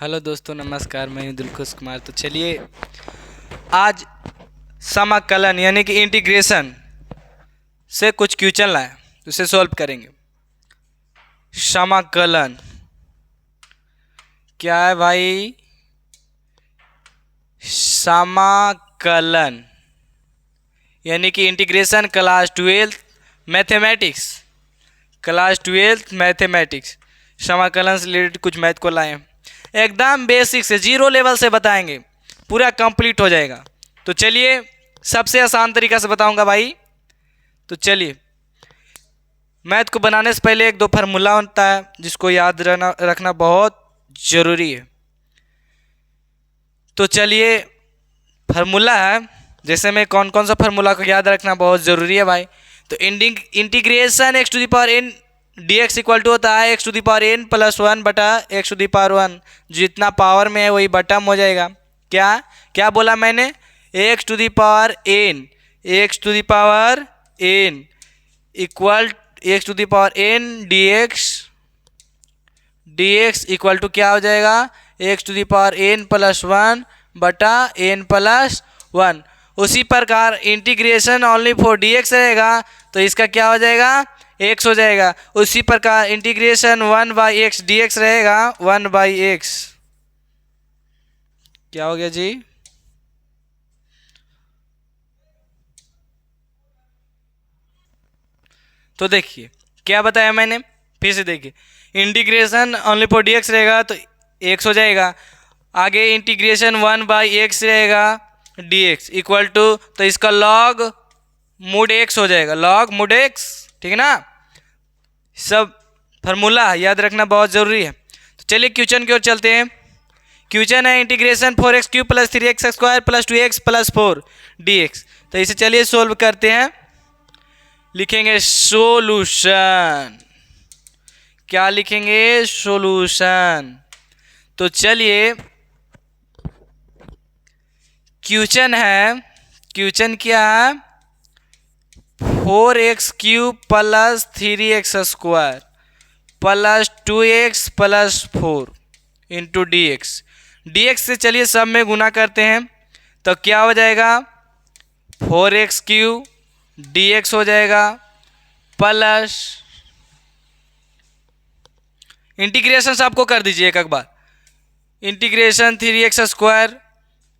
Hello दोस्तों, नमस्कार। मैं हूं दिलखुश कुमार। तो चलिए आज समाकलन यानी कि इंटीग्रेशन से कुछ क्वेश्चन लाए, उसे सॉल्व करेंगे। समाकलन क्या है भाई? समाकलन यानी कि इंटीग्रेशन क्लास 12 मैथमेटिक्स, समाकलन से रिलेटेड कुछ मैथ को लाए हैं। एकदम बेसिक से, जीरो लेवल से बताएंगे, पूरा कंप्लीट हो जाएगा। तो चलिए सबसे आसान तरीका से बताऊंगा भाई। तो चलिए, मैथ को बनाने से पहले एक दो फार्मूला होता है जिसको याद रखना बहुत ज़रूरी है। तो चलिए, फार्मूला है, जैसे में कौन कौन सा फार्मूला को याद रखना बहुत ज़रूरी है भाई। तो integration x to the power n d x equal to होता है x to the power n plus 1 बटा एक्स टू द पावर 1। जितना पावर में है वही बटम हो जाएगा। क्या क्या बोला मैंने? X to the power n equal x to the power n d x equal to क्या हो जाएगा? X to the power n plus 1 बटा एन प्लस 1। उसी प्रकार integration only for d x रहेगा तो इसका क्या हो जाएगा? एक्स हो जाएगा। उसी प्रकार integration 1 by x D x रहेगा 1 बाई एक्स। क्या हो गया जी? तो देखिए क्या बताया मैंने, फिर से देखिए। Integration only for d x रहेगा तो एक्स हो जाएगा। आगे इंटीग्रेशन 1 बाई एक्स रहेगा डी एक्स इक्वल टू, तो इसका लॉग मूड एक्स हो जाएगा, लॉग मूड एक्स। ठीक है ना? सब फार्मूला याद रखना बहुत ज़रूरी है। तो चलिए क्वेश्चन की ओर चलते हैं। क्वेश्चन है integration 4x cube plus 3x square plus 2x plus 4 dx। तो इसे चलिए सोल्व करते हैं। लिखेंगे सोल्यूशन। क्या लिखेंगे? सोल्यूशन। तो चलिए, क्वेश्चन है, क्वेश्चन क्या है? 4x cube plus 3x square plus 2x plus 4 into D x से चलिए सब में गुना करते हैं तो क्या हो जाएगा? 4x क्यूब डी एक्स हो जाएगा प्लस इंटीग्रेशन सबको कर दीजिए एक बार। Integration 3x square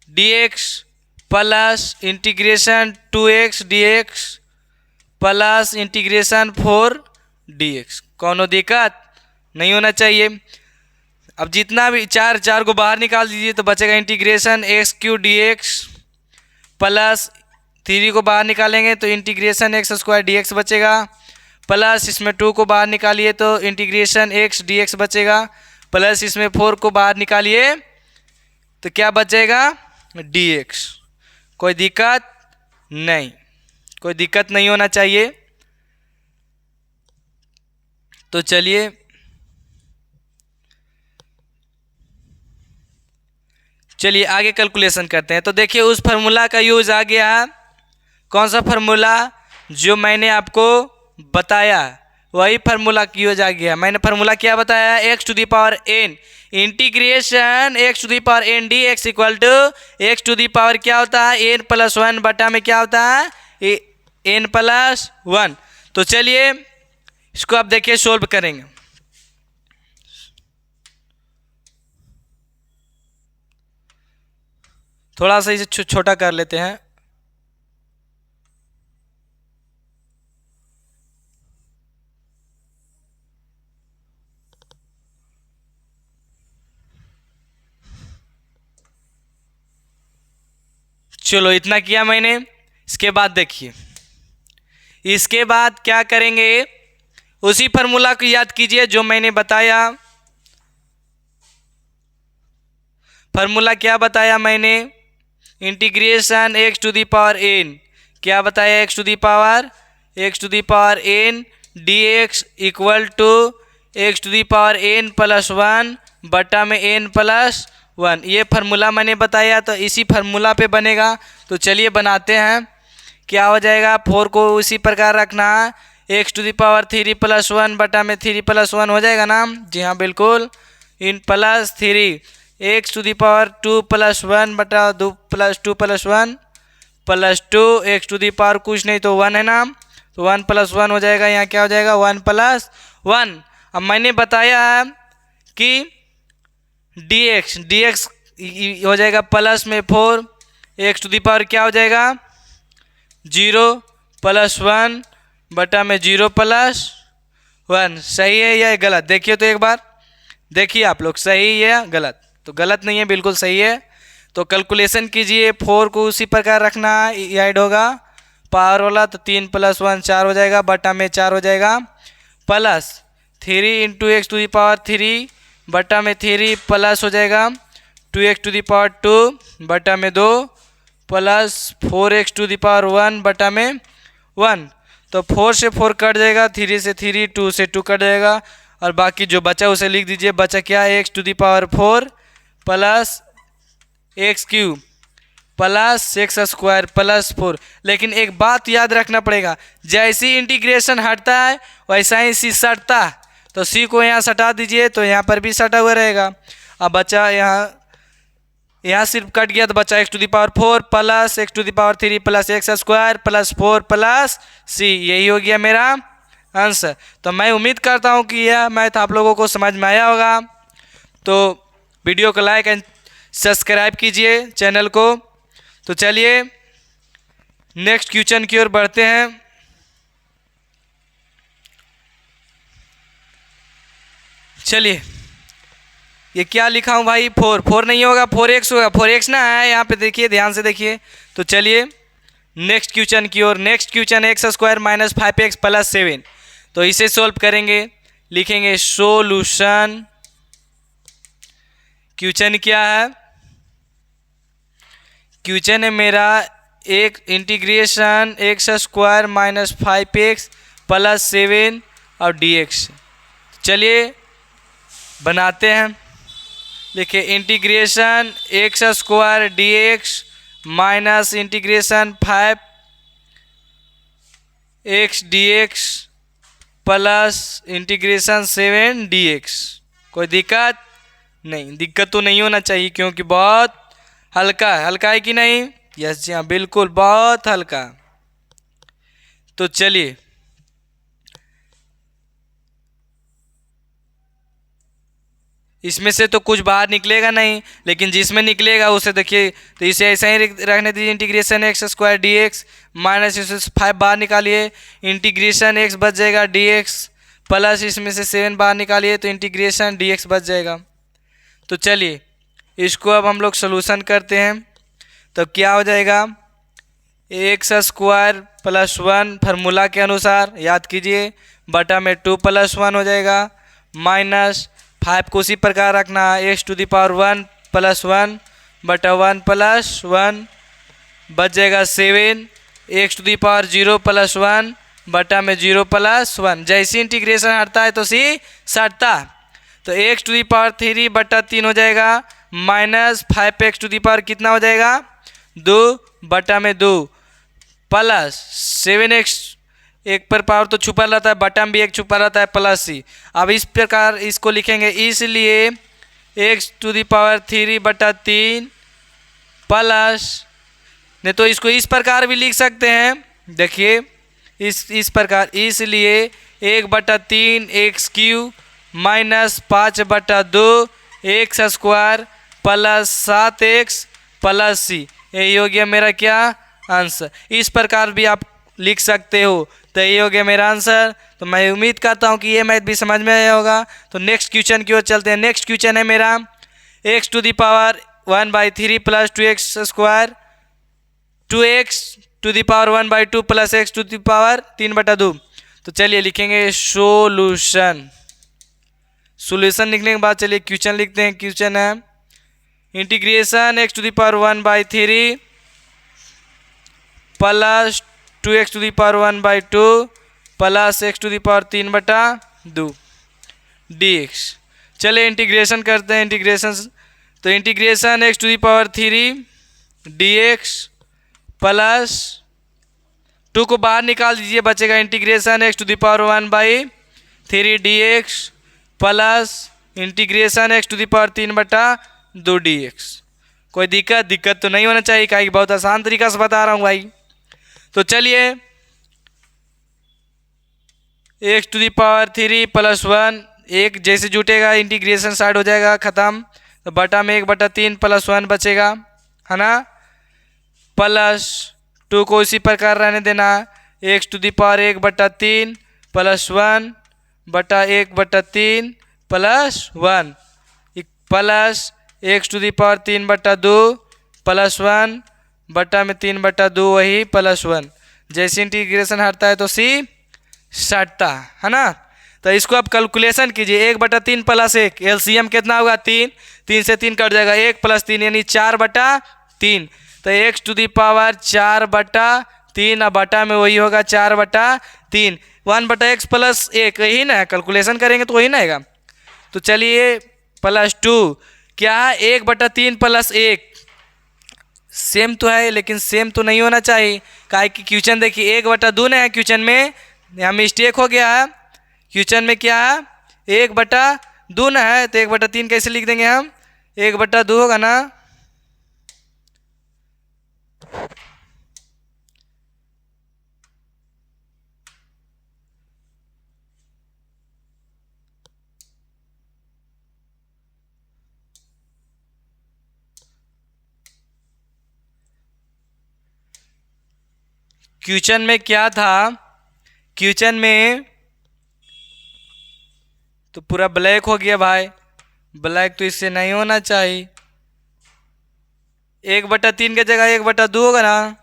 D X plus integration 2x D X plus integration 4 dx। कौनो दिक्कत नहीं होना चाहिए। अब जितना भी चार को बाहर निकाल दीजिए तो बचेगा integration x Q D X plus 3 को बाहर निकालेंगे तो integration x square D x बचेगा, प्लस इसमें 2 को बाहर निकालिए तो इंटीग्रेशन एक्स डी एक्स बचेगा, प्लस इसमें 4 को बाहर निकालिए तो क्या बचेगा? D x. कोई दिक्कत नहीं, कोई दिक्कत नहीं होना चाहिए। तो चलिए आगे कैलकुलेशन करते हैं। तो देखिए उस फार्मूला का यूज आ गया। कौन सा फार्मूला? जो मैंने आपको बताया वही फार्मूला की यूज आ गया। मैंने फार्मूला क्या बताया? X to the power n integration x to the power n d x equal to x to the power क्या होता है? एन प्लस 1 बटा में क्या होता है? N plus 1। तो चलिए इसको आप देखिए सोल्व करेंगे। थोड़ा सा इसे छोटा कर लेते हैं। चलो इतना किया मैंने। इसके बाद देखिए, इसके बाद क्या करेंगे? उसी फार्मूला को याद कीजिए जो मैंने बताया। फार्मूला क्या बताया मैंने? Integration x to the power n, क्या बताया? X to the power n d x equal to x to the power n plus 1 बटा में एन प्लस 1। ये फार्मूला मैंने बताया तो इसी फार्मूला पे बनेगा। तो चलिए बनाते हैं। क्या हो जाएगा? 4 को उसी प्रकार रखना है, x to the power 3 plus 1 बटा में 3 प्लस 1 हो जाएगा ना? जी हाँ बिल्कुल। इन plus 3 X to the power 2 plus 1 बटा 2 plus 2 plus 1 plus 2 X to the power कुछ नहीं तो 1 है ना, तो 1 प्लस 1 हो जाएगा। यहाँ क्या हो जाएगा 1 प्लस 1। अब मैंने बताया है कि dx हो जाएगा प्लस में 4, एक्स टू दी पावर क्या हो जाएगा 0 प्लस 1 बटा में 0 प्लस 1। सही है या गलत? देखिए तो एक बार देखिए आप लोग, सही है या गलत? तो गलत नहीं है, बिल्कुल सही है। तो कैलकुलेशन कीजिए, 4 को उसी प्रकार रखना है, ये ऐड होगा पावर वाला, तो 3 प्लस 1 4 हो जाएगा, बटा में 4 हो जाएगा, plus 3 into x to the power 3 बटा में 3 प्लस हो जाएगा 2 एक्स टू दी पावर 2 बटा में 2 plus 4 x to the power 1 बटा में 1। तो 4 से 4 कट जाएगा, 3 से 3, 2 से 2 कट जाएगा, और बाकी जो बचा उसे लिख दीजिए। बचा क्या, x to the power 4 plus x cube plus x square plus 4। लेकिन एक बात याद रखना पड़ेगा, जैसी इंटीग्रेशन हटता है वैसा ही सी सटता है। तो सी को यहाँ सटा दीजिए, तो यहाँ पर भी सटा हुआ रहेगा। अब बचा यहाँ सिर्फ कट गया, तो बचा X to the power 4 plus x to the power 3 plus x square plus 4 plus C. यही हो गया मेरा आंसर। तो मैं उम्मीद करता हूँ कि यह मैथ आप लोगों को समझ में आया होगा। तो वीडियो को लाइक एंड सब्सक्राइब कीजिए चैनल को। तो चलिए नेक्स्ट क्वेश्चन की ओर बढ़ते हैं। चलिए ये क्या लिखा हूँ भाई, 4 नहीं होगा, 4x होगा, 4x ना है यहाँ पे, देखिए ध्यान से देखिए। तो चलिए नेक्स्ट क्वेश्चन की ओर। Next question X square minus 5x plus 7। तो इसे सॉल्व करेंगे, लिखेंगे सोल्यूशन। क्वेश्चन क्या है, क्वेश्चन है मेरा एक integration x square minus 5x plus 7 और dx। चलिए बनाते हैं, लिखिए integration x square dx minus integration 5x dx plus integration 7 dx। कोई दिक्कत नहीं? दिक्कत तो नहीं होना चाहिए, क्योंकि बहुत हल्का है। हल्का है कि नहीं? यस जी हाँ, बिल्कुल बहुत हल्का। तो चलिए इसमें से तो कुछ बाहर निकलेगा नहीं, लेकिन जिसमें निकलेगा उसे देखिए। तो इसे ऐसा ही रखने दीजिए, integration x square dx minus इसमें से 5 बाहर निकालिए, इंटीग्रेशन x बच जाएगा dx प्लस इसमें से 7 बाहर निकालिए, तो इंटीग्रेशन dx बच जाएगा। तो चलिए इसको अब हम लोग सोल्यूशन करते हैं। तो क्या हो जाएगा, एक्स स्क्वायर प्लस 1 फार्मूला के अनुसार याद कीजिए, बटा में 2 प्लस 1 हो जाएगा, माइनस 5 को उसी प्रकार रखना, x to the power 1 plus 1 बटा 1 प्लस 1 बच जाएगा 7, x to the power 0 plus 1 बटा में 0 प्लस 1। जैसे इंटीग्रेशन हटता है तो सी सटता। तो एक्स टू दी पावर 3 बटा 3 हो जाएगा, minus 5x to the power कितना हो जाएगा 2 बटा में 2 प्लस 7x, एक पर पावर तो छुपा रहता है, बटा में भी एक छुपा रहता है, प्लस सी। अब इस प्रकार इसको लिखेंगे, इसलिए एक्स टू दी पावर 3 बटा 3 प्लस, नहीं तो इसको इस प्रकार भी लिख सकते हैं, देखिए इस प्रकार, इसलिए 1 बटा 3 एक्स क्यूब माइनस 5 बटा 2 X square plus 7x plus C. यही हो गया मेरा क्या आंसर। इस प्रकार भी आप लिख सकते हो। तो ये हो गया मेरा आंसर। तो मैं उम्मीद करता हूँ कि ये मैथ भी समझ में आया होगा। तो नेक्स्ट क्वेश्चन की ओर चलते हैं। नेक्स्ट क्वेश्चन है मेरा x to the power 1/3 plus 2x square 2x to the power 1/2 plus x to the power 3/2। तो चलिए लिखेंगे सोल्यूशन। सोल्यूशन लिखने के बाद चलिए क्वेश्चन लिखते हैं। क्वेश्चन है integration x to the power 1/3 plus 2x to the power 1/2 plus x to the power 3/2 dx। चलिए इंटीग्रेशन करते हैं। इंटीग्रेशन, तो integration x to the power 3 dx plus 2 को बाहर निकाल दीजिए, बचेगा integration x to the power 1/3 dx plus integration x to the power 3/2 2 dx। कोई दिक्कत तो नहीं होना चाहिए, क्या बहुत आसान तरीका से बता रहा हूँ भाई। तो चलिए x⁻³ + 1, एक जैसे जुटेगा इंटीग्रेशन स्टार्ट हो जाएगा, ख़त्म। तो बटा में 1/3 + 1 बचेगा, है ना। +2 को इसी प्रकार रहने देना, x⁻1/3 + 1 बटा 1/3 + 1 प्लस x⁻3/2 + 1 बटा में 3/2 वही +1। जैसे इंटीग्रेशन हटता है तो सी सटता है ना। तो इसको आप कैलकुलेशन कीजिए, 1/3 + 1 एलसीएम कितना होगा 3, 3 से 3 कट जाएगा, 1 + 3 यानी 4/3। तो x⁻4/3 अब बटा में वही होगा 4/3, 1/x + 1 यही ना, कैलकुलेशन करेंगे तो वही ना आएगा। तो चलिए +2 क्या है 1/3 + 1 सेम तो है, लेकिन सेम तो नहीं होना चाहिए, काहे कि क्वेश्चन देखिए 1/2 ना है, क्वेश्चन में यहाँ मिस्टेक हो गया है। क्वेश्चन में क्या है 1/2 ना है, तो 1/3 कैसे लिख देंगे हम, 1/2 होगा ना। क्वेश्चन में क्या था, क्वेश्चन में तो पूरा ब्लैक हो गया भाई, ब्लैक तो इससे नहीं होना चाहिए। 1/3 की जगह 1/2 होगा ना,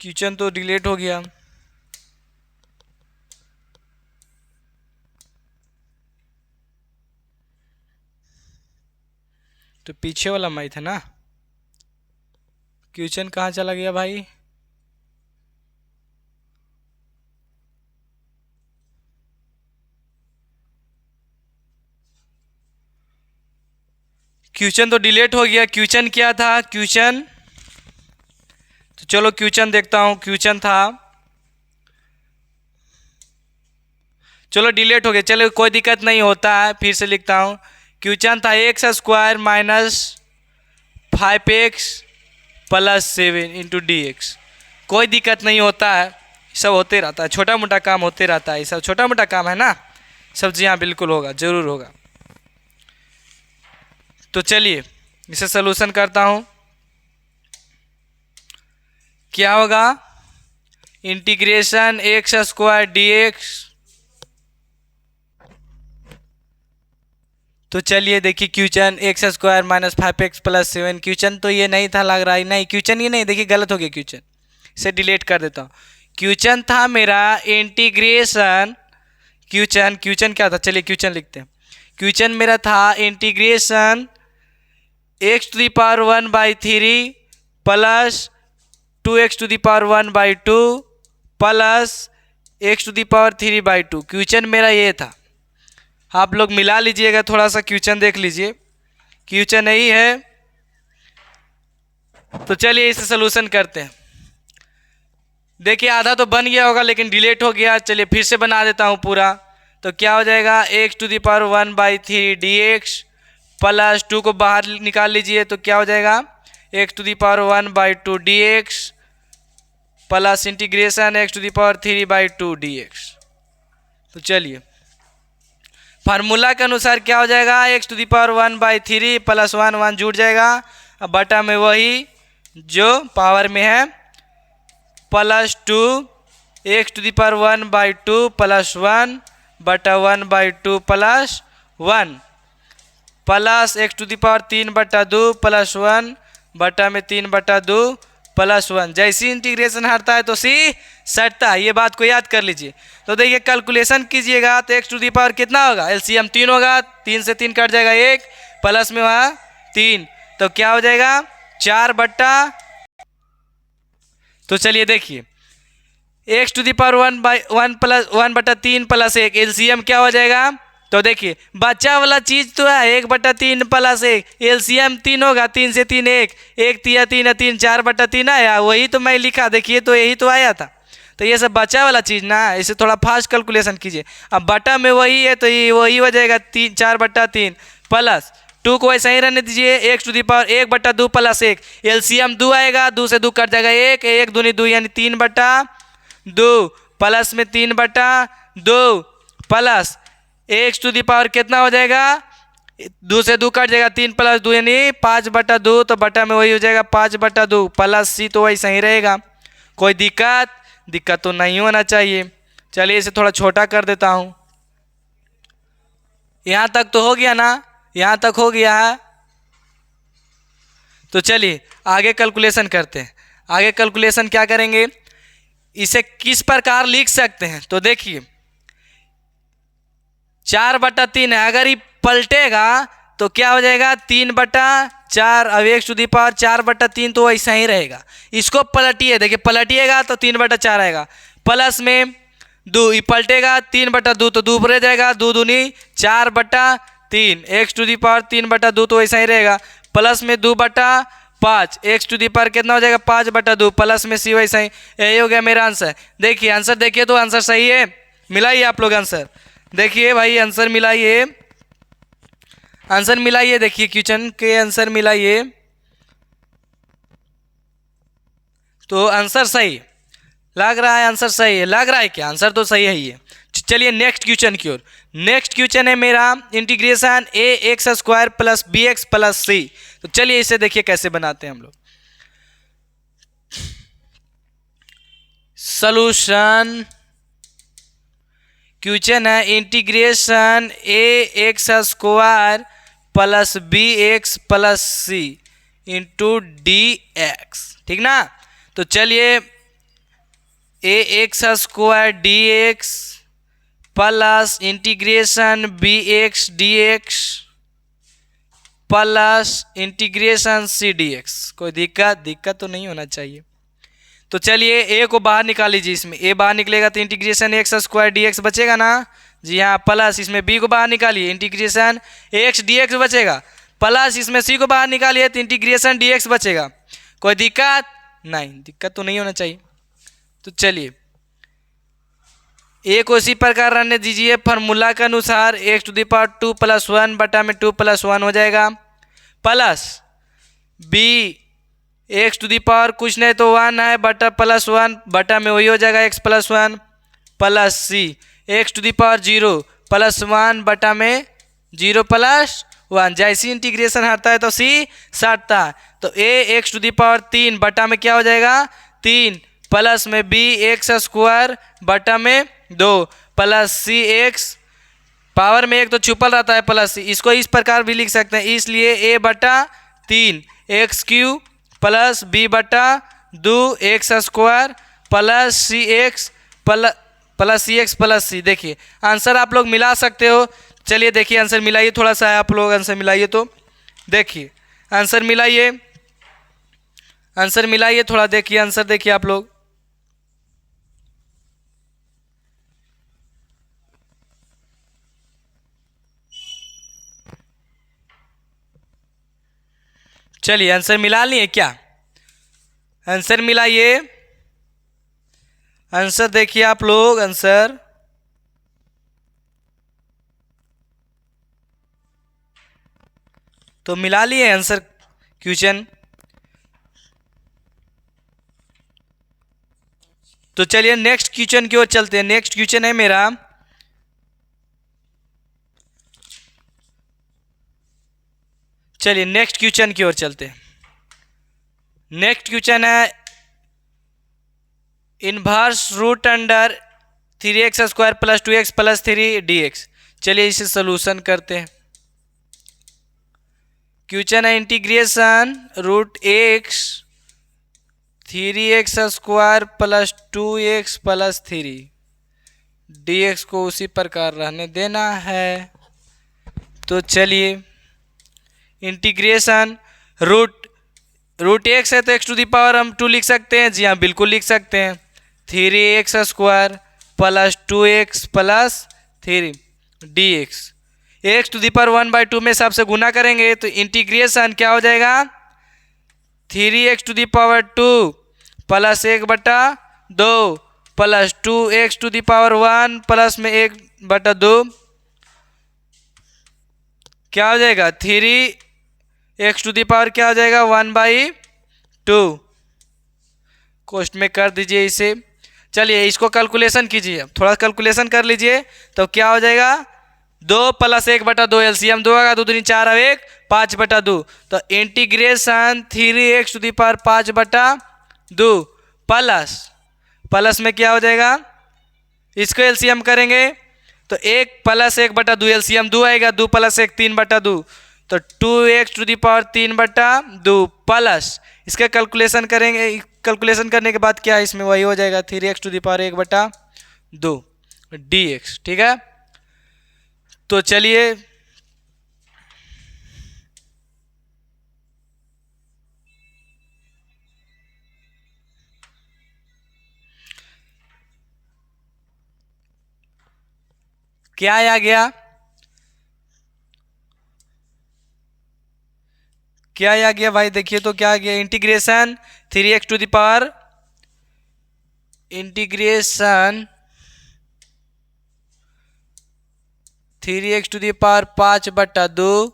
क्वेश्चन तो डिलीट हो गया। तो पीछे वाला मैथ है ना, क्वेश्चन कहाँ चला गया भाई। क्वेश्चन तो डिलीट हो गया। क्वेश्चन क्या था, क्वेश्चन तो चलो क्वेश्चन देखता हूँ। क्वेश्चन था, चलो डिलीट हो गया, चलो कोई दिक्कत नहीं होता है, फिर से लिखता हूँ। क्वेश्चन था x² - 5x + 7 × dx। कोई दिक्कत नहीं होता है, सब होते रहता है, छोटा मोटा काम होते रहता है, सब छोटा मोटा काम है ना, सब जी हाँ बिल्कुल होगा, ज़रूर होगा। तो चलिए इसे सलूशन करता हूँ। क्या होगा, इंटीग्रेशन x² dx। तो चलिए देखिए क्वेश्चन x² - 5x + 7, क्वेश्चन तो ये नहीं था लग रहा है, नहीं क्वेश्चन ये नहीं, देखिए गलत हो गया क्वेश्चन, इसे डिलीट कर देता हूँ। क्वेश्चन था मेरा इंटीग्रेशन, क्वेश्चन क्या था, चलिए क्वेश्चन लिखते हैं। क्वेश्चन मेरा था integration x⁻1/3 + 2x⁻1/2 + x⁻3/2। Question मेरा ये था, आप लोग मिला लीजिएगा, थोड़ा सा क्वेश्चन देख लीजिए, क्वेश्चन यही है। तो चलिए इसे सलूशन करते हैं। देखिए आधा तो बन गया होगा लेकिन डिलीट हो गया, चलिए फिर से बना देता हूँ पूरा। तो क्या हो जाएगा x⁻1/3 dx + 2 को बाहर निकाल लीजिए, तो क्या हो जाएगा x⁻1/2 dx plus integration x⁻3/2 dx। तो चलिए फार्मूला के अनुसार क्या हो जाएगा, x⁻1/3 + 1 1 जुड़ जाएगा, अब बटा में वही जो पावर में है +2 x⁻1/2 + 1 बटा 1/2 + 1 प्लस x⁻3/2 + 1 बटा में 3/2 + 1। जैसी इंटीग्रेशन हटता है तो सी सटता है, ये बात को याद कर लीजिए। तो देखिए कैलकुलेशन कीजिएगा तो x⁻ कितना होगा, एलसीएम 3 होगा, 3 से 3 कट जाएगा 1 प्लस में वहाँ 3, तो क्या हो जाएगा 4/। तो चलिए देखिए x⁻1/3 + 1 एलसीएम क्या हो जाएगा, तो देखिए बच्चा वाला चीज तो है 1/3 + 1 एलसीएम 3 होगा, 3 से 3 1 1 3 3 3 4/3 आया, वही तो मैं लिखा, देखिए तो यही तो आया था। तो ये सब बच्चा वाला चीज़ ना, इसे थोड़ा फास्ट कैलकुलेशन कीजिए। अब बटा में वही है तो ये वही हो जाएगा 4/3 प्लस 2 को ऐसा ही रहने दीजिए, x to the power 1/2 plus 1, LCM 2 आएगा, 2 से 2 कट जाएगा 1, 1 दूनी 2 यानी 3/2 प्लस में 3/2 plus x to the power कितना हो जाएगा, 2 से 2 कट जाएगा, 3 + 2 यानी 5/2, तो बटा में वही हो जाएगा 5/2 प्लस सी तो वही सही रहेगा। कोई दिक्कत तो नहीं होना चाहिए। चलिए इसे थोड़ा छोटा कर देता हूँ। यहाँ तक तो हो गया ना, यहाँ तक हो गया है। तो चलिए आगे कैलकुलेशन करते हैं। आगे कैलकुलेशन क्या करेंगे, इसे किस प्रकार लिख सकते हैं, तो देखिए 4/3 है, अगर ये पलटेगा तो क्या हो जाएगा 3/4। अब एक्स टू दी पावर 4/3 तो ऐसा ही रहेगा। इसको पलटिए, देखिए पलटिएगा तो 3/4 आएगा, प्लस में 2 ये पलटेगा 3/2 तो 2 रह जाएगा, 2 दूनी 4/3, एक्स टू दी पावर 3/2 तो ऐसा ही रहेगा, प्लस में 2/5, एक्स टू दी पावर कितना हो जाएगा 5/2 प्लस में सी वैसा ही। यही हो गया मेरा आंसर। देखिए आंसर देखिए तो आंसर सही है, मिलाइए आप लोग आंसर। देखिए भाई आंसर मिलाइए, आंसर मिलाइए, देखिए क्वेश्चन के आंसर मिलाइए तो आंसर सही लग रहा है। आंसर सही है, लग रहा है क्या, आंसर तो सही है ही है। चलिए नेक्स्ट क्वेश्चन की ओर। नेक्स्ट क्वेश्चन है मेरा integration ax² plus bx plus c। तो चलिए इसे देखिए कैसे बनाते हैं हम लोग। सॉल्यूशन क्वेश्चन है integration ax² plus bx plus c into dx, ठीक ना। तो चलिए ax² dx plus integration bx dx plus integration c dx। कोई दिक्कत तो नहीं होना चाहिए। तो चलिए a को बाहर निकाल लीजिए, इसमें a बाहर निकलेगा तो इंटीग्रेशन x² dx बचेगा ना जी हाँ, प्लस इसमें b को बाहर निकालिए इंटीग्रेशन x dx बचेगा, प्लस इसमें c को बाहर निकालिए तो इंटीग्रेशन dx बचेगा। कोई दिक्कत तो नहीं होना चाहिए। तो चलिए a को इसी प्रकार रहने दीजिए, फार्मूला के अनुसार x टू दी पावर 2 + 1 बटा में 2 + 1 हो जाएगा, plus b x to the power कुछ नहीं तो 1 है बटा प्लस 1 बटा में वही हो जाएगा x + 1 plus c x to the power 0 + 1 बटा में 0 + 1। जैसी इंटीग्रेशन हटता है तो c सटता है, तो a x to the power 3 बटा में क्या हो जाएगा 3 प्लस में b x² बटा में 2 प्लस c x पावर में 1 तो छुपल रहता है प्लस c। इसको इस प्रकार भी लिख सकते हैं, इसलिए a/3 x³ plus b/2 x² plus C X plus C. देखिए आंसर आप लोग मिला सकते हो। चलिए देखिए आंसर मिलाइए, थोड़ा सा आप लोग आंसर मिलाइए। तो देखिए आंसर मिलाइए, आंसर मिलाइए थोड़ा, देखिए आंसर देखिए आप लोग। चलिए आंसर मिला लिए क्या, आंसर मिलाइए, आंसर देखिए आप लोग, आंसर तो मिला लिए आंसर क्वेश्चन। तो चलिए नेक्स्ट क्वेश्चन की ओर चलते हैं। नेक्स्ट क्वेश्चन है मेरा चलिए नेक्स्ट क्वेश्चन की ओर चलते हैं। नेक्स्ट क्वेश्चन है inverse root under 3x² plus 2x plus 3 dx। चलिए इसे सोल्यूशन करते हैं। क्वेश्चन है integration root x 3x² plus 2x plus 3 dx को उसी प्रकार रहने देना है। तो चलिए इंटीग्रेशन रूट x है तो x टू दी पावर हम 2 लिख सकते हैं, जी हाँ बिल्कुल लिख सकते हैं। 3x² plus 2x plus 3 dx x to the power 1/2 में सबसे गुना करेंगे तो इंटीग्रेशन क्या हो जाएगा 3x to the power 2 plus 1/2 plus 2x to the power 1 plus में 1/2 क्या हो जाएगा 3x टू दी पावर क्या हो जाएगा 1/2। कोष्ट में कर दीजिए इसे। चलिए इसको कैलकुलेशन कीजिए, थोड़ा कैलकुलेशन कर लीजिए तो क्या हो जाएगा 2 + 1/2 एलसीएम 2 आएगा, 2 दूनी 4 और 1 5/2। तो integration 3x to the power 5/2 plus में क्या हो जाएगा, इसको एलसीएम करेंगे तो 1 + 1/2 एलसीएम 2 आएगा, 2 + 1 3/2। तो 2x to the power 3/2 plus इसका कैलकुलेशन करेंगे। कैलकुलेशन करने के बाद क्या इसमें वही हो जाएगा 3x to the power 1/2 dx। ठीक है, तो चलिए क्या आ गया, क्या आ गया भाई, देखिए तो क्या आ गया, integration 3x to the power integration 3x to the power 5/2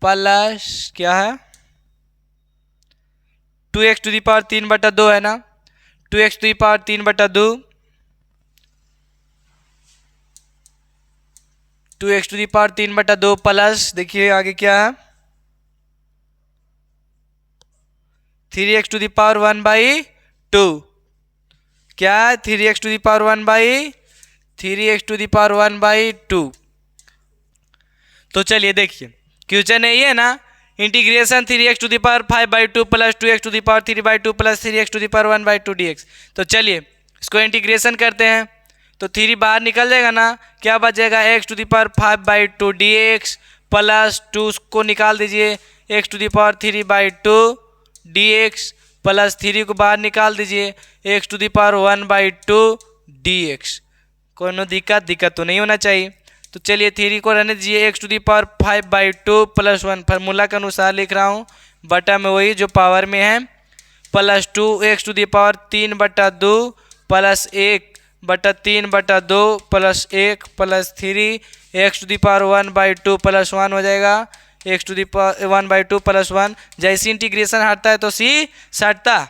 plus क्या है 2x टू द पावर 3/2 है ना, 2x to the power 3/2 2x to the power 3/2 प्लस देखिए आगे क्या है 3x टू द पावर 1/2। क्या है 3x to the power 3x to the power 1/2। तो चलिए देखिए क्वेश्चन है ये ना, integration 3x to the power 5/2 plus 2x to the power 3/2 plus 3x to the power 1/2 dx। तो चलिए इसको इंटीग्रेशन करते हैं तो 3 बाहर निकल जाएगा ना, क्या बचेगा x to the power 5/2 dx plus 2 को निकाल दीजिए x to the power 3/2 dx plus 3 को बाहर निकाल दीजिए x to the power 1/2 dx। कोनो दिक्कत तो नहीं होना चाहिए। तो चलिए 3 को रहने दीजिए x to the power 5/2 plus 1 formula के अनुसार लिख रहा हूँ, बटा में वही जो पावर में है plus 2x to the power 3/2 plus 1/3/2 plus 1 plus 3x to the power 1/2 plus 1 हो जाएगा x to the power 1/2 plus 1। जैसे इंटीग्रेशन हटता है तो c सटता,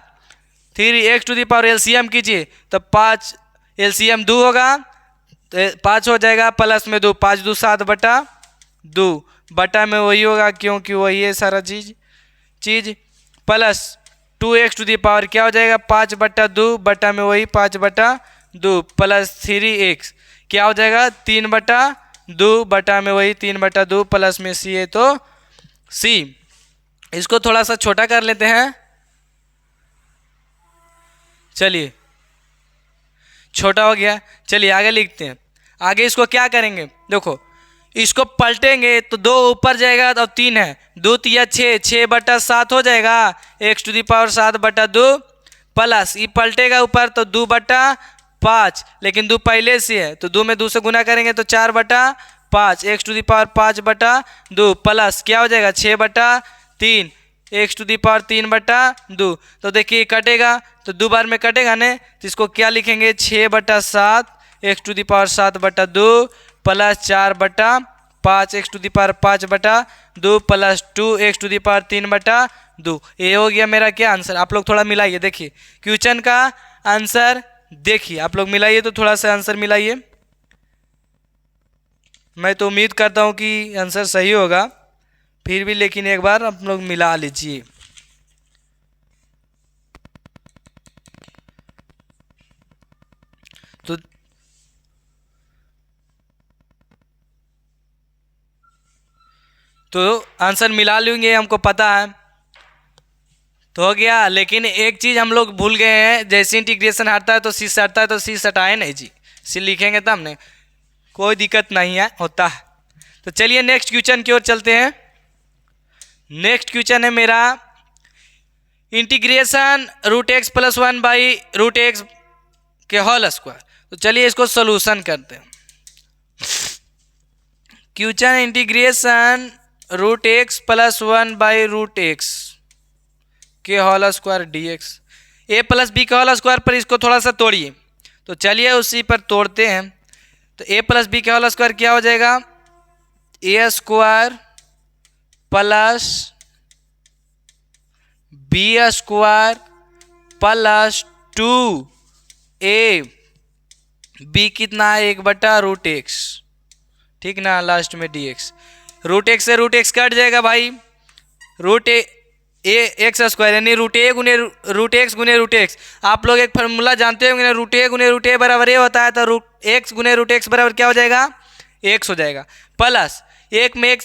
3x to the power LCM कीजिए तो 5 एलसीएम 2 होगा तो 5 हो जाएगा प्लस में 2 5 2 7/2 बटा में वही होगा क्योंकि वही है सारा चीज plus 2x to the power क्या हो जाएगा 5/2 बटा में वही 5/2 प्लस 3x क्या हो जाएगा 3/2 बटा में वही 3/2 प्लस में c है तो c। इसको थोड़ा सा छोटा कर लेते हैं, चलिए छोटा हो गया। चलिए आगे लिखते हैं, आगे इसको क्या करेंगे, देखो इसको पलटेंगे तो 2 ऊपर जाएगा और 3 है 2 3 6 6/7 हो जाएगा x to the power 7/2 plus ये पलटेगा ऊपर तो 2/5 लेकिन 2 पहले से है तो 2 में 2 से गुना करेंगे तो 4/5 x to the power 5/2 plus क्या हो जाएगा 6/3 x टू दी पावर 3/2। तो देखिए कटेगा तो 2 बार में कटेगा ने तो इसको क्या लिखेंगे 6/7 x to the power 7/2 plus 4/5 x to the power 5/2 plus 2 x to the power 3/2। ये हो गया मेरा क्या आंसर। आप लोग थोड़ा मिलाइए, देखिए क्वेश्चन का आंसर देखिए, आप लोग मिलाइए तो थोड़ा सा आंसर मिलाइए। मैं तो उम्मीद करता हूँ कि आंसर सही होगा, फिर भी लेकिन एक बार आप लोग मिला लीजिए। तो आंसर मिला लेंगे, हमको पता है तो हो गया। लेकिन एक चीज़ हम लोग भूल गए हैं, जैसे इंटीग्रेशन हटता है तो सी सटता है तो सी सटाए नहीं जी, सी लिखेंगे तब नहीं, कोई दिक्कत नहीं है, होता है। तो चलिए नेक्स्ट क्वेश्चन की ओर चलते हैं। नेक्स्ट क्वेश्चन है मेरा इंटीग्रेशन √x + 1/√x के होल स्क्वायर। तो चलिए इसको सोल्यूशन करते हैं। क्वेश्चन इंटीग्रेशन √x + 1/√x के whole square dx a + b के होल स्क्वायर पर इसको थोड़ा सा तोड़िए। तो चलिए उसी पर तोड़ते हैं। तो a + b के होल स्क्वायर क्या हो जाएगा a² plus b square plus 2a b कितना है 1/√x, ठीक ना, लास्ट में dx। √x से √x कट जाएगा भाई, x स्क्वायर यानी √a गुने √x गुने √x। आप लोग एक फार्मूला जानते होंगे ना, √a गुने √a बराबर ये होता है, तो √x गुने √x बराबर क्या हो जाएगा, x हो जाएगा। प्लस एक में एक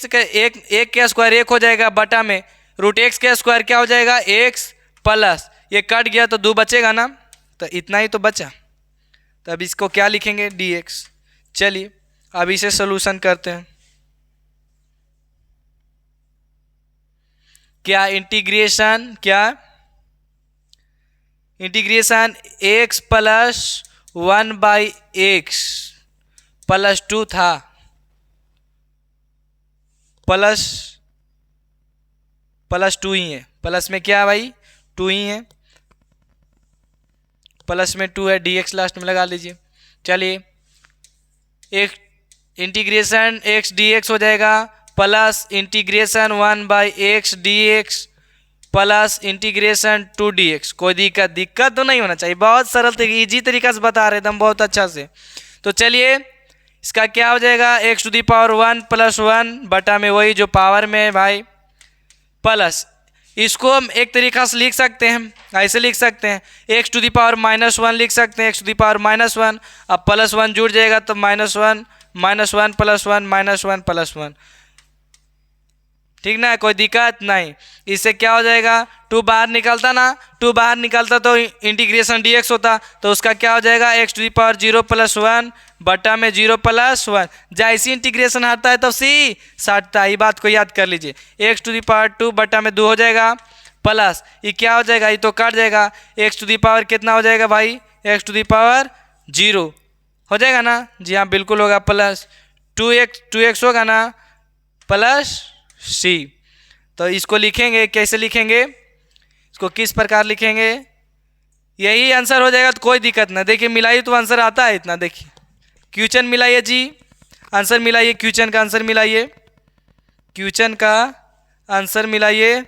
के स्क्वायर 1 हो जाएगा, बटा में √x के स्क्वायर क्या हो जाएगा x, प्लस ये कट गया तो 2 बचेगा ना, तो इतना ही तो बचा। तो अब इसको क्या लिखेंगे dx। चलिए अब इसे सोल्यूशन करते हैं। क्या integration x plus 1/x plus 2 था, प्लस 2 ही है, प्लस में क्या है भाई 2 ही है, प्लस में 2 है, dx लास्ट में लगा लीजिए। चलिए एक इंटीग्रेशन x dx हो जाएगा, plus integration 1/x dx plus integration 2 dx। कोई दिक्कत तो नहीं होना चाहिए, बहुत सरल इजी तरीका से बता रहे थे हम बहुत अच्छा से। तो चलिए इसका क्या हो जाएगा x⁻1 + 1 बटा में वही जो पावर में है भाई, प्लस इसको हम एक तरीका से लिख सकते हैं, ऐसे लिख सकते हैं x⁻−1 लिख सकते हैं, x⁻−1 अब +1 जुड़ जाएगा तो -1 -1 + 1 -1 + 1, ठीक ना, कोई दिक्कत नहीं। इससे क्या हो जाएगा 2 बाहर निकलता ना, 2 बाहर निकलता तो इंटीग्रेशन dx होता, तो उसका क्या हो जाएगा x⁻0 + 1 बटा में 0 + 1। जैसी इंटीग्रेशन हटता है तो सी सटता है, ये बात को याद कर लीजिए। x⁻2 बटा में 2 हो जाएगा, प्लस ये क्या हो जाएगा, ये तो कट जाएगा, x⁻ कितना हो जाएगा भाई x⁻0 हो जाएगा ना, जी हाँ बिल्कुल होगा, प्लस 2x होगा ना, प्लस c। तो इसको लिखेंगे, कैसे लिखेंगे इसको, किस प्रकार लिखेंगे, यही आंसर हो जाएगा, तो कोई दिक्कत ना। देखिए मिलाइए तो आंसर आता है इतना, देखिए क्वेश्चन मिलाइए जी, आंसर मिलाइए, क्वेश्चन का आंसर मिलाइए, क्वेश्चन का आंसर मिलाइए।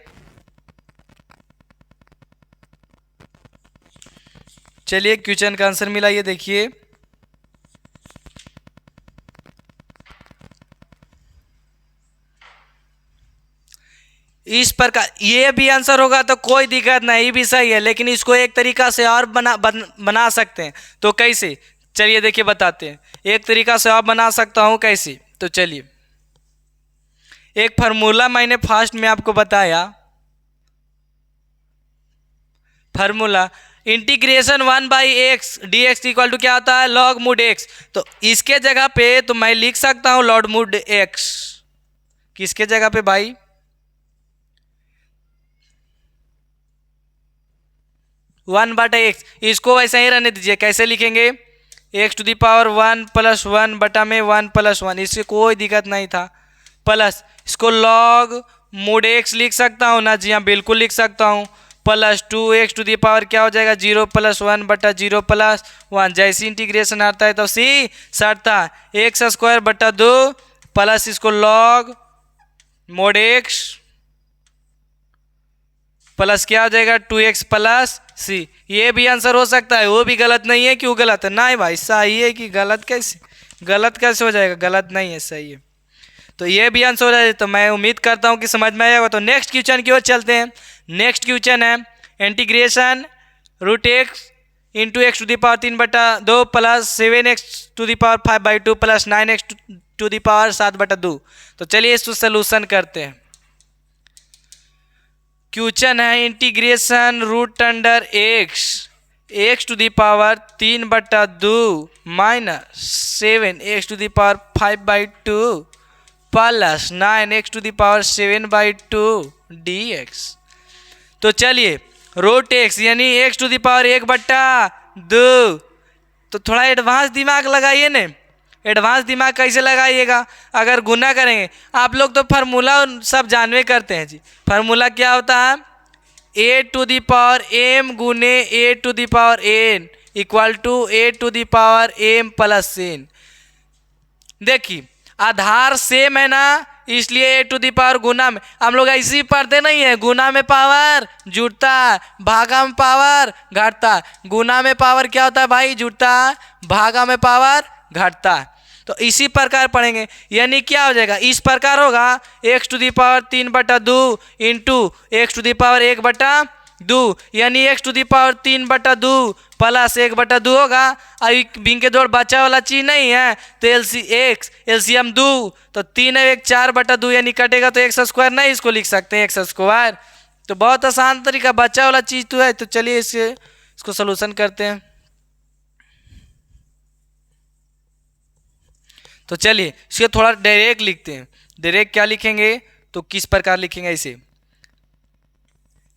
चलिए क्वेश्चन का आंसर मिलाइए, देखिए इस प्रकार ये भी आंसर होगा तो कोई दिक्कत नहीं, ये भी सही है, लेकिन इसको एक तरीका से और बना सकते हैं। तो कैसे, चलिए देखिए बताते हैं, एक तरीका से और बना सकता हूँ कैसे। तो चलिए एक फार्मूला मैंने फर्स्ट में आपको बताया, formula integration 1/x dx equal to क्या होता है log mod x। तो इसके जगह पे तो मैं लिख सकता हूँ log mod x, किसके जगह पे भाई 1/x, इसको वैसे ही रहने दीजिए। कैसे लिखेंगे x⁻1 + 1 बटा में 1 + 1, इससे कोई दिक्कत नहीं था, प्लस इसको log mod x लिख सकता हूँ ना, जी हाँ बिल्कुल लिख सकता हूँ, प्लस 2x⁻ क्या हो जाएगा 0 + 1 बटा 0 + 1। जैसे इंटीग्रेशन आता है तो सी सटता है, x² बटा 2 प्लस इसको log mod x प्लस क्या हो जाएगा 2x + c। ये भी आंसर हो सकता है, वो भी गलत नहीं है, क्यों गलत है, नहीं भाई सही है, कि गलत कैसे हो जाएगा, गलत नहीं है, सही है। तो ये भी आंसर हो जाए, तो मैं उम्मीद करता हूँ कि समझ में आएगा। तो नेक्स्ट क्वेश्चन की ओर चलते हैं। नेक्स्ट क्वेश्चन है इंटीग्रेशन √x × x⁻3 बटा 2 प्लस 7x⁵ प्लस 9x⁷ बटा 2। तो चलिए इसको सोल्यूशन करते हैं। क्वेश्चन है इंटीग्रेशन x⁻3 बटा 2 minus 7x⁵ plus 9x⁷ dx। तो चलिए √x यानी x⁻1 बटा 2, तो थोड़ा एडवांस दिमाग लगाइए ने। एडवांस दिमाग कैसे लगाइएगा, अगर गुना करेंगे, आप लोग तो फार्मूला सब जानवे करते हैं जी। फार्मूला क्या होता है a⁻m गुने a⁻n equal to a⁻m + n। देखिए आधार सेम है ना, इसलिए ए टू दी पावर गुना में, हम लोग ऐसे ही पढ़ते नहीं है, गुना में पावर जुड़ता है, भागा में पावर घटता है। गुना में पावर क्या होता है भाई, जुड़ता है, भागा में पावर घटता है। तो इसी प्रकार पढ़ेंगे, यानी क्या हो जाएगा, इस प्रकार होगा x to the power 3/2 into x to the power 1/2, यानी x to the power 3/2 plus 1/2 होगा। अभी बिंग के दौड़ बचा वाला चीज नहीं है, तो एलसीएम 2, तो 3 है 1 4/2, यानी कटेगा तो एक्स स्क्वायर नहीं, इसको लिख सकते हैं एक्स स्क्वायर। तो बहुत आसान तरीका, बचा वाला चीज तो है। तो चलिए इसको सोल्यूशन करते हैं। तो चलिए इसको थोड़ा डायरेक्ट लिखते हैं। डायरेक्ट क्या लिखेंगे, तो किस प्रकार लिखेंगे, ऐसे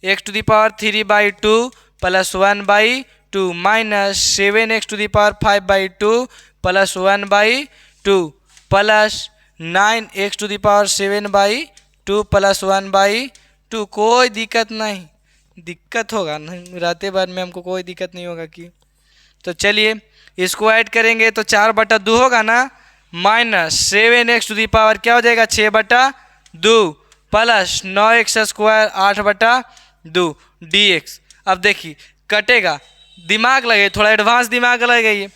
x to the power 3/2 plus 1/2 minus 7x to the power 5/2 plus 1/2 plus 9x to the power 7/2 plus 1/2। कोई दिक्कत नहीं, दिक्कत होगा नहीं, रहते बाद में हमको कोई दिक्कत नहीं होगा कि। तो चलिए इसको ऐड करेंगे तो 4/2 होगा ना, minus 7x to the power क्या हो जाएगा 6/2 प्लस 9x स्क्वायर 8/2 dx। अब देखिए कटेगा, दिमाग लगाइए, थोड़ा एडवांस दिमाग लगाइए,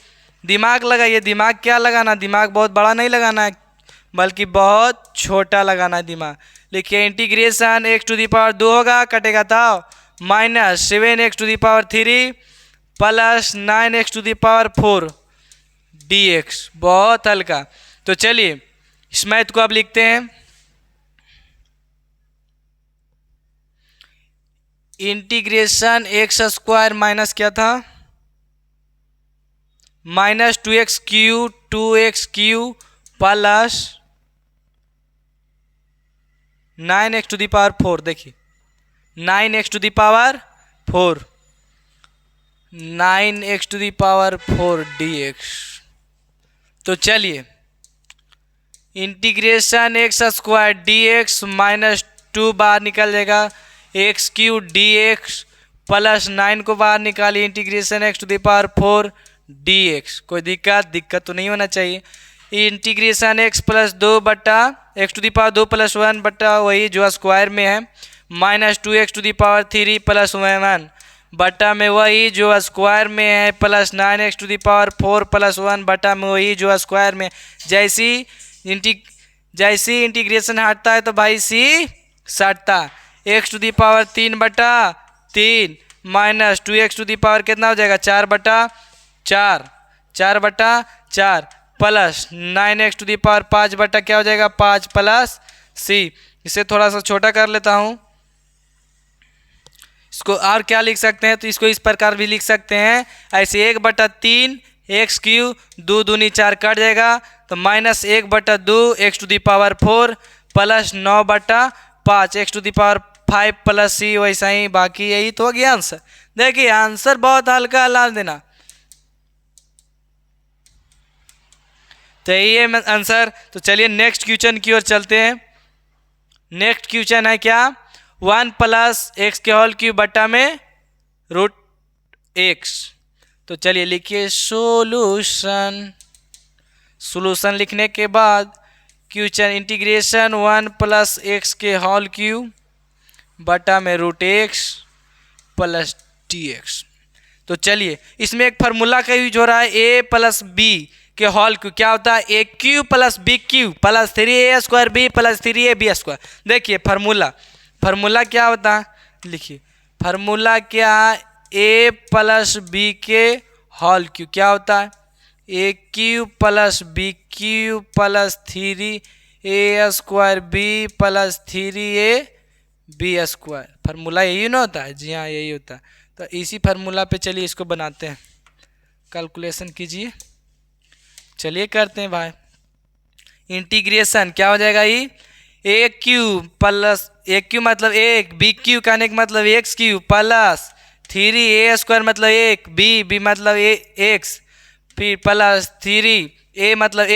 दिमाग लगाइए। दिमाग क्या लगाना, दिमाग बहुत बड़ा नहीं लगाना है, बल्कि बहुत छोटा लगाना है दिमाग। लिखिए integration x to the power 2 होगा, कटेगा था minus 7x to the power 3 plus 9x to the power 4 dx। बहुत हल्का। तो चलिए इस मैथ को अब लिखते हैं, इंटीग्रेशन एक्स स्क्वायर माइनस क्या था, minus 2x³ plus 9x to the power 4। देखिए 9x to the power 4, 9x to the power 4 dx। तो चलिए integration x square dx minus 2 बाहर निकल जाएगा, x³ dx प्लस 9 को बाहर निकालिए, integration x to the power 4 dx। कोई दिक्कत तो नहीं होना चाहिए। इंटीग्रेशन x प्लस 2 बट्टा x to the power 2 plus 1 बट्टा वही जो स्क्वायर में है, minus 2x to the power 3 plus 1 बटा में वही जो स्क्वायर में है, plus 9x to the power 4 plus 1 बटा में वही जो स्क्वायर में। जैसी इंटीग्रेशन हटता है तो भाई सी सटता। x to the power 3/3 minus 2x to the power कितना हो जाएगा 4/4, 4/4 plus 9x to the power 5 बटा क्या हो जाएगा 5 प्लस सी। इसे थोड़ा सा छोटा कर लेता हूँ, इसको और क्या लिख सकते हैं, तो इसको इस प्रकार भी लिख सकते हैं ऐसे 1/3 x³ 2 दूनी 4 कट जाएगा, तो minus 1/2 x to the power 4 plus 9/5 x to the power 5 plus C. वैसा ही बाकी यही तो हो गया आंसर। देखिए आंसर बहुत हल्का ला देना, तो यही है आंसर। तो चलिए नेक्स्ट क्वेश्चन की ओर चलते हैं। नेक्स्ट क्वेश्चन है क्या, 1 प्लस एक्स के होल क्यूब बट्टा में रूट एक्स। तो चलिए लिखिए सोल्यूशन लिखने के बाद क्वेश्चन इंटीग्रेशन 1 प्लस एक्स के होल क्यूब बटा में रूट एक्स प्लस dx। तो चलिए इसमें एक फार्मूला का यूज हो रहा है, a प्लस बी के होल क्यूब क्या होता है a³ plus b³ plus 3a² b plus 3ab²। देखिए फार्मूला क्या होता है, लिखिए फार्मूला क्या है, a प्लस बी के होल क्यूब क्या होता है a³ plus b³ plus 3a² b plus 3ab²। Formula यही ना होता है, जी हाँ यही होता है। तो इसी फार्मूला पे चलिए इसको बनाते हैं, कैलकुलेशन कीजिए। चलिए करते हैं भाई। इंटीग्रेशन क्या हो जाएगा ये a³ प्लस a³ मतलब 1, b³ कहने का मतलब x³ प्लस 3a² मतलब 1, b मतलब x, फिर प्लस 3a मतलब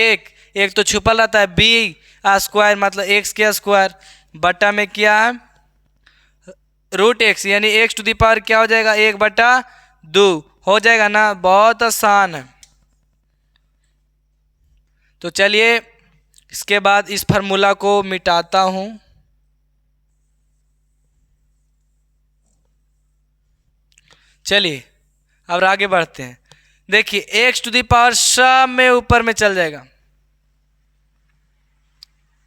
1 तो छुपल रहता है, b² मतलब x के स्क्वायर बटा में क्या है रूट x, यानी x टू दी पावर क्या हो जाएगा 1/2 हो जाएगा ना, बहुत आसान है। तो चलिए इसके बाद इस फार्मूला को मिटाता हूँ। चलिए अब आगे बढ़ते हैं। देखिए एक्स टू दी पावर सब में ऊपर में चल जाएगा।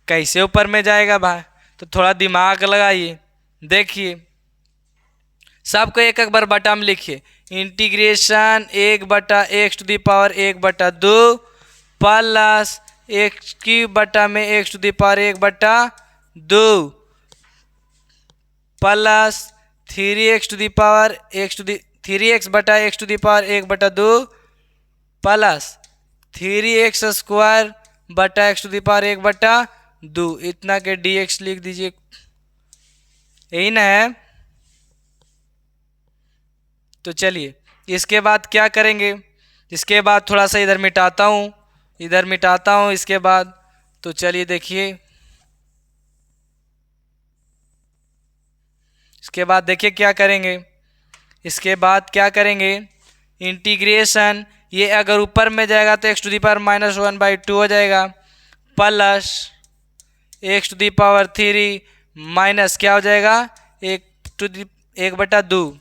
कैसे ऊपर में जाएगा भाई, तो थोड़ा दिमाग लगाइए। देखिए सबको एक एक बार बटा में लिखिए। Integration 1/x to the power 1/2 plus x की बटा में x to the power 1/2 plus 3x to the power 3x बटा x to the power 1/2 plus 3x square बटा x टू दी पावर 1/2 इतना के dx लिख दीजिए। यही ना है। तो चलिए इसके बाद क्या करेंगे, इसके बाद थोड़ा सा इधर मिटाता हूँ, इसके बाद तो चलिए देखिए इसके बाद देखिए क्या करेंगे। इसके बाद क्या करेंगे, इंटीग्रेशन ये अगर ऊपर में जाएगा तो x टू दी पावर -1/2 हो जाएगा plus x to the power 3 minus क्या हो जाएगा 1/2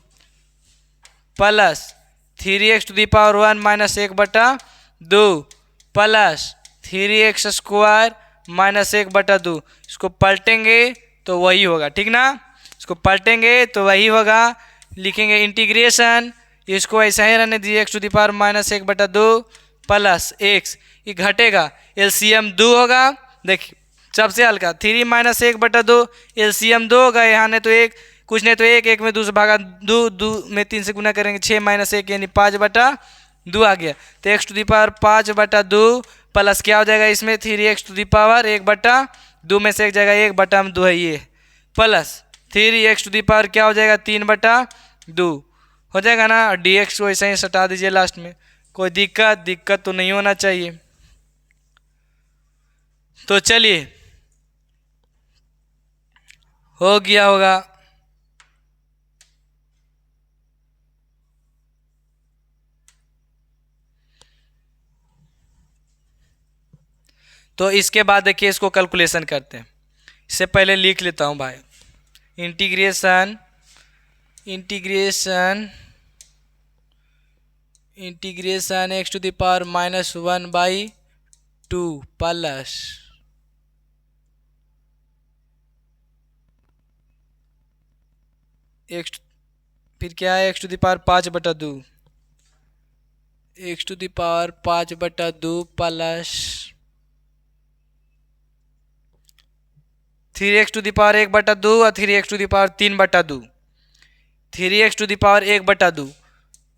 plus 3x to the power 1 minus 1/2 plus 3x square minus 1/2। इसको पलटेंगे तो वही होगा, ठीक ना। इसको पलटेंगे तो वही होगा। लिखेंगे इंटीग्रेशन, इसको ऐसा ही रहने दीजिए x to the power -1/2 plus x, ये घटेगा एलसीएम 2 होगा। देखिए सबसे हल्का 3 माइनस 1/2 एलसीएम 2 होगा। यहाँ ने तो एक कुछ नहीं तो एक में 2 से भागा 2 में 3 से गुना करेंगे 6 माइनस 1 यानी 5/2 आ गया। तो x to the power 5/2 plus क्या हो जाएगा इसमें 3x टू दी पावर 1/2 में से एक जगह 1/2 है ये plus 3x to the power क्या हो जाएगा 3/2 हो जाएगा ना। dx को ऐसे ही सटा दीजिए लास्ट में। कोई दिक्कत तो नहीं होना चाहिए। तो चलिए हो गया होगा। तो इसके बाद देखिए इसको कैलकुलेशन करते हैं। इससे पहले लिख लेता हूँ भाई, integration x to the power -1/2 plus फिर क्या है x to the power 5/2 x to the power 5/2 plus 3x to the power 1/2 और 3x to the power 3/2 3x to the power 1/2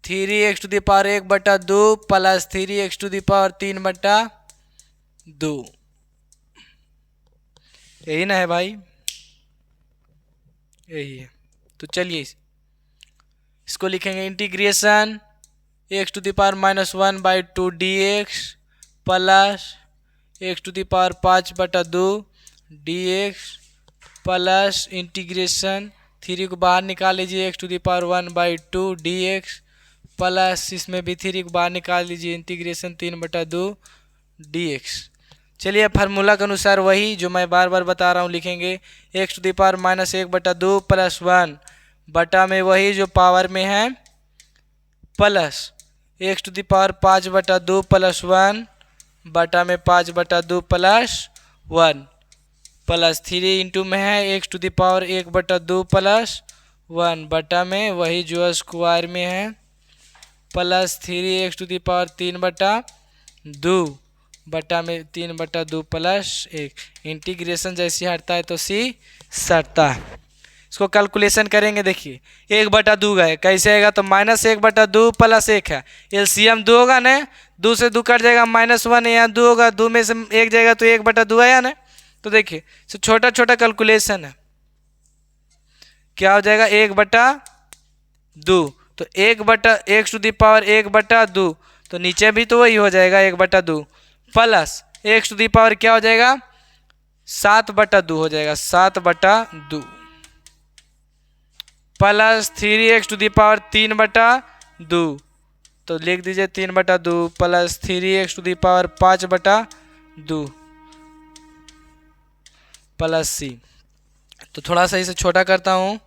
3x to the power 1/2 plus 3x to the power 3/2 यही ना है भाई, यही है। तो चलिए इसको लिखेंगे integration x to the power -1/2 dx plus x to the power 5/2 dx plus integration 3 को बाहर निकाल लीजिए x to the power 1/2 dx plus इसमें भी 3 को बाहर निकाल लीजिए इंटीग्रेशन 3/2 dx। चलिए फार्मूला के अनुसार वही जो मैं बार बार बता रहा हूँ लिखेंगे x to the power -1/2 plus 1 बटा में वही जो पावर में है plus x to the power 5/2 plus 1 बटा में 5/2 प्लस 1 प्लस 3 इंटू में है x to the power 1/2 plus 1 बटा में वही जो स्क्वायर में है plus 3x to the power 3/2 बटा में 3/2 प्लस 1। इंटीग्रेशन जैसे हटता है तो सी सटता है। इसको कैलकुलेशन करेंगे। देखिए 1/2 गए कैसे आएगा तो -1/2 प्लस 1 है एलसीएम 2 होगा ना, 2 से 2 कट जाएगा -1 यहाँ 2 होगा 2 में से 1 जाएगा तो 1/2 आया ना। तो देखिए छोटा छोटा कैलकुलेशन है, क्या हो जाएगा 1/2 तो x टू दी पावर 1/2 तो नीचे भी तो वही हो जाएगा 1/2 plus x to the power क्या हो जाएगा 7/2 हो जाएगा 7/2 plus 3x to the power 3/2 तो लिख दीजिए 3/2 plus 3x to the power 5/2 plus C. तो थोड़ा सा इसे छोटा करता हूँ।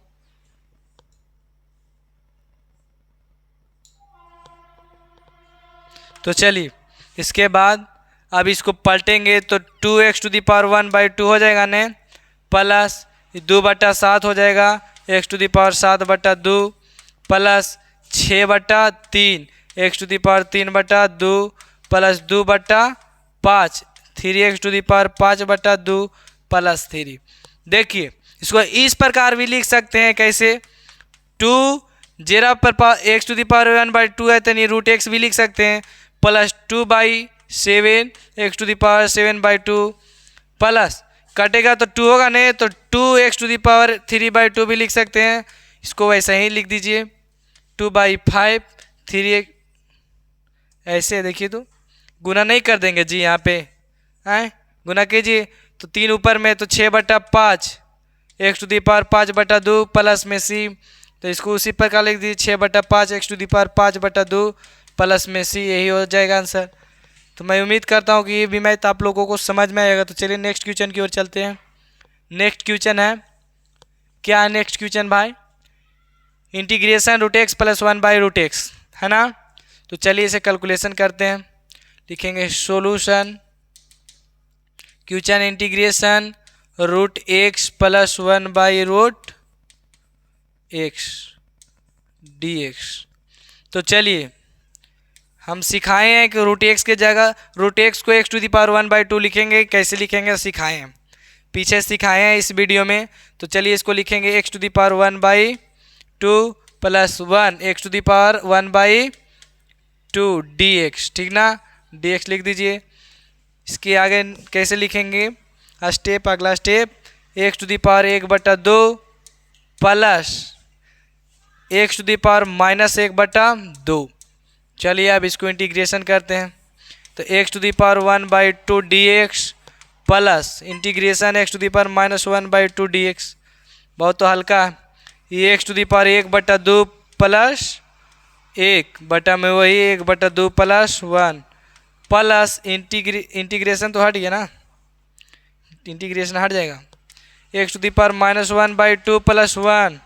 तो चलिए इसके बाद अब इसको पलटेंगे तो 2x⁴ हो जाएगा ने, प्लस 2/7 हो जाएगा, x⁴ plus 6/3 x⁴ plus 2/5 3x⁵ plus 3। देखिए इसको इस प्रकार भी लिख सकते हैं, कैसे 2 0 पर x⁴ है तो नहीं √x भी लिख सकते हैं, प्लस 2/7 x⁴ प्लस कटेगा तो 2 होगा नहीं तो 2x⁴ भी लिख सकते हैं। इसको वैसे ही लिख दीजिए 2/5 3x, ऐसे देखिए तो गुना नहीं कर देंगे जी, यहाँ पे आए गुना कीजिए तो 3 ऊपर में तो 6/5 x⁵ प्लस में सी, तो इसको उसी प्रकार लिख दीजिए 6/5 x⁵ प्लस में सी, यही हो जाएगा आंसर। तो मैं उम्मीद करता हूँ कि ये भी मैथ आप लोगों को समझ में आएगा। तो चलिए नेक्स्ट क्वेश्चन की ओर चलते हैं। नेक्स्ट क्वेश्चन है, क्या है नेक्स्ट क्वेश्चन भाई? इंटीग्रेशन √x प्लस 1/√x है ना। तो चलिए इसे कैलकुलेशन करते हैं। लिखेंगे solution question integration √x plus 1/√x dx। तो चलिए हम सिखाए हैं कि √x के जगह √x को x⁴ लिखेंगे, कैसे लिखेंगे सिखाए हैं, पीछे सिखाए हैं इस वीडियो में। तो चलिए इसको लिखेंगे x⁴ प्लस 1 x⁴ dx, ठीक ना, dx लिख दीजिए। इसके आगे कैसे लिखेंगे स्टेप, अगला स्टेप x⁴ प्लस x⁻−1/2। चलिए अब इसको इंटीग्रेशन करते हैं। तो x⁴ dx plus integration x⁻−1/2 dx, बहुत तो हल्का है। ये x⁴ प्लस 1 में वही 1/2 प्लस 1 प्लस इंटीग्रेशन तो हट गया ना, इंटीग्रेशन हट जाएगा, x⁻−1/2 प्लस 1,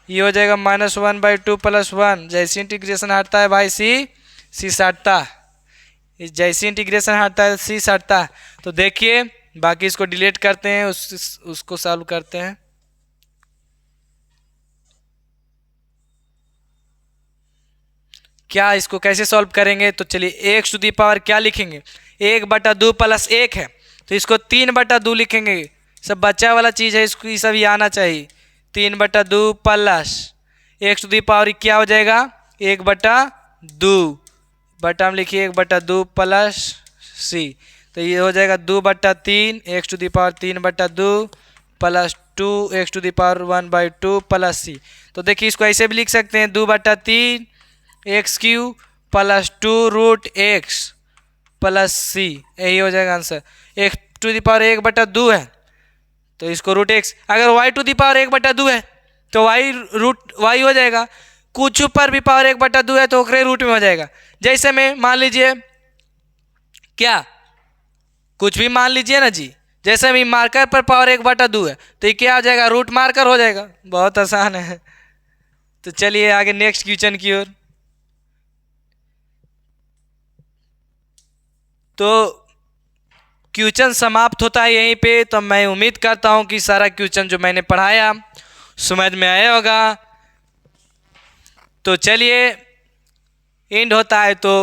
ये हो जाएगा -1/2 प्लस 1। जैसे इंटीग्रेशन हटता है भाई सी सटता है, जैसे इंटीग्रेशन हटता है सी सटता है। तो देखिए बाकी इसको डिलीट करते हैं, उसको सॉल्व करते हैं। क्या इसको कैसे सॉल्व करेंगे? तो चलिए x⁴ क्या लिखेंगे, 1/2 प्लस 1 है तो इसको 3/2 लिखेंगे। सब बच्चा वाला चीज़ है, इसको ये सब ही आना चाहिए। 3/2 प्लस x⁴ क्या हो जाएगा 1/2 बटा में लिखिए 1/2 प्लस सी, तो ये हो जाएगा 2/3 x⁴ 3/2 plus 2 x⁴ plus C. तो देखिए इसको ऐसे भी लिख सकते हैं 2/3 x³ plus 2√x plus C, यही हो जाएगा आंसर। x⁴ 1/2 है तो इसको √x, अगर y⁴ 1/2 है तो y हो जाएगा, कुछ पर भी पावर 1/2 है तो ओकरे रूट में हो जाएगा। जैसे में मान लीजिए क्या, कुछ भी मान लीजिए ना जी, जैसे में मार्कर पर पावर 1/2 है तो ये क्या हो जाएगा, रूट मार्कर हो जाएगा। बहुत आसान है। तो चलिए आगे नेक्स्ट क्वेश्चन की ओर। तो क्वेश्चन समाप्त होता है यहीं पे। तो मैं उम्मीद करता हूं कि सारा क्वेश्चन जो मैंने पढ़ाया समझ में आया होगा। तो चलिए एंड होता है तो